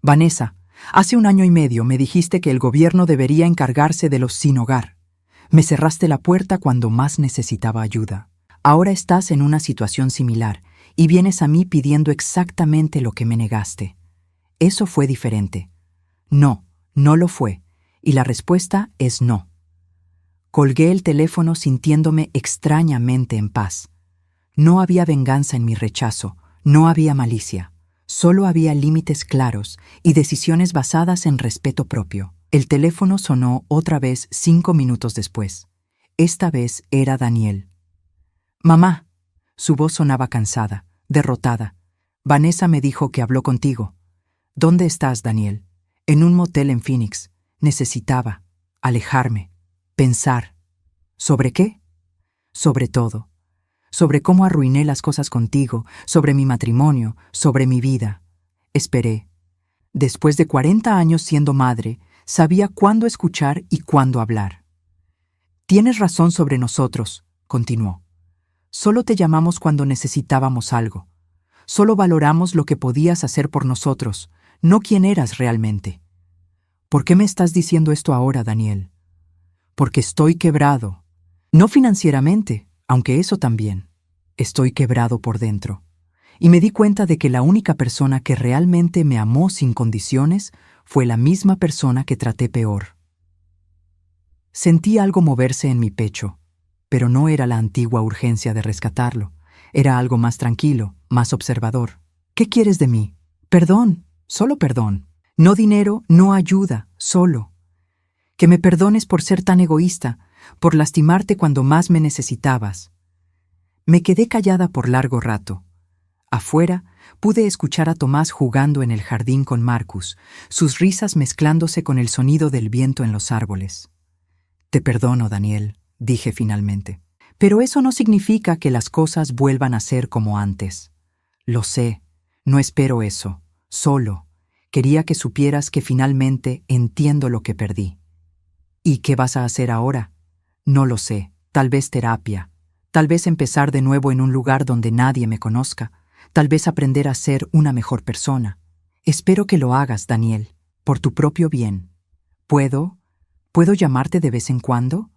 Vanessa, hace 1 año y medio me dijiste que el gobierno debería encargarse de los sin hogar. Me cerraste la puerta cuando más necesitaba ayuda. Ahora estás en una situación similar y vienes a mí pidiendo exactamente lo que me negaste. Eso fue diferente. No, no lo fue, y la respuesta es no. Colgué el teléfono sintiéndome extrañamente en paz. No había venganza en mi rechazo, no había malicia. Solo había límites claros y decisiones basadas en respeto propio. El teléfono sonó otra vez 5 minutos después. Esta vez era Daniel. «Mamá». Su voz sonaba cansada, derrotada. «Vanessa me dijo que habló contigo». «¿Dónde estás, Daniel?» «En un motel en Phoenix. Necesitaba alejarme, pensar». ¿Sobre qué? Sobre todo. Sobre cómo arruiné las cosas contigo, sobre mi matrimonio, sobre mi vida. Esperé. Después de 40 años siendo madre, sabía cuándo escuchar y cuándo hablar. Tienes razón sobre nosotros, continuó. Solo te llamamos cuando necesitábamos algo. Solo valoramos lo que podías hacer por nosotros, no quién eras realmente. ¿Por qué me estás diciendo esto ahora, Daniel? Porque estoy quebrado. No financieramente, aunque eso también. Estoy quebrado por dentro. Y me di cuenta de que la única persona que realmente me amó sin condiciones fue la misma persona que traté peor. Sentí algo moverse en mi pecho, pero no era la antigua urgencia de rescatarlo. Era algo más tranquilo, más observador. ¿Qué quieres de mí? Perdón, solo perdón. No dinero, no ayuda, solo. Que me perdones por ser tan egoísta, por lastimarte cuando más me necesitabas. Me quedé callada por largo rato. Afuera, pude escuchar a Tomás jugando en el jardín con Marcus, sus risas mezclándose con el sonido del viento en los árboles. Te perdono, Daniel, dije finalmente. Pero eso no significa que las cosas vuelvan a ser como antes. Lo sé, no espero eso, solo. Quería que supieras que finalmente entiendo lo que perdí. ¿Y qué vas a hacer ahora? No lo sé, tal vez terapia, tal vez empezar de nuevo en un lugar donde nadie me conozca, tal vez aprender a ser una mejor persona. Espero que lo hagas, Daniel, por tu propio bien. ¿Puedo llamarte de vez en cuando?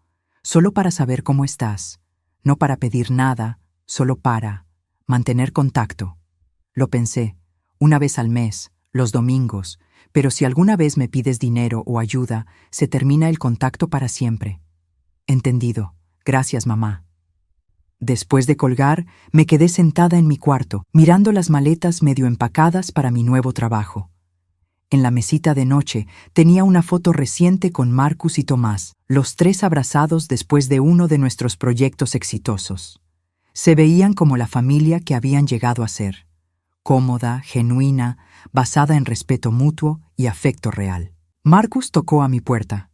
Solo para saber cómo estás, no para pedir nada, solo para mantener contacto. Lo pensé, una vez al mes, los domingos, pero si alguna vez me pides dinero o ayuda, se termina el contacto para siempre. Entendido. Gracias, mamá. Después de colgar, me quedé sentada en mi cuarto, mirando las maletas medio empacadas para mi nuevo trabajo. En la mesita de noche tenía una foto reciente con Marcus y Tomás, los tres abrazados después de uno de nuestros proyectos exitosos. Se veían como la familia que habían llegado a ser, cómoda, genuina, basada en respeto mutuo y afecto real. Marcus tocó a mi puerta.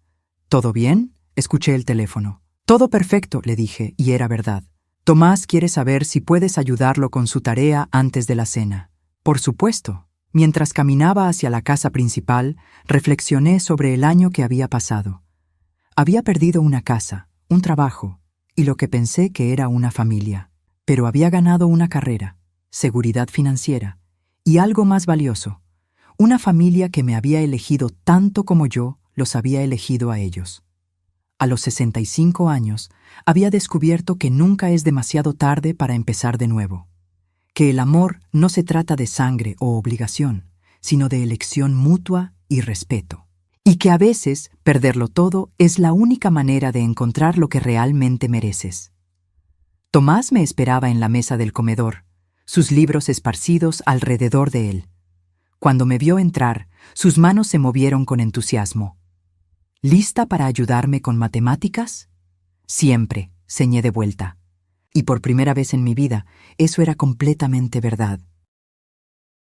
¿Todo bien? Escuché el teléfono. Todo perfecto, le dije, y era verdad. Tomás quiere saber si puedes ayudarlo con su tarea antes de la cena. Por supuesto. Mientras caminaba hacia la casa principal, reflexioné sobre el año que había pasado. Había perdido una casa, un trabajo, y lo que pensé que era una familia. Pero había ganado una carrera, seguridad financiera, y algo más valioso, una familia que me había elegido tanto como yo los había elegido a ellos. A los 65 años, había descubierto que nunca es demasiado tarde para empezar de nuevo. Que el amor no se trata de sangre o obligación, sino de elección mutua y respeto. Y que a veces perderlo todo es la única manera de encontrar lo que realmente mereces. Tomás me esperaba en la mesa del comedor, sus libros esparcidos alrededor de él. Cuando me vio entrar, sus manos se movieron con entusiasmo. ¿Lista para ayudarme con matemáticas? Siempre, señé de vuelta. Y por primera vez en mi vida, eso era completamente verdad.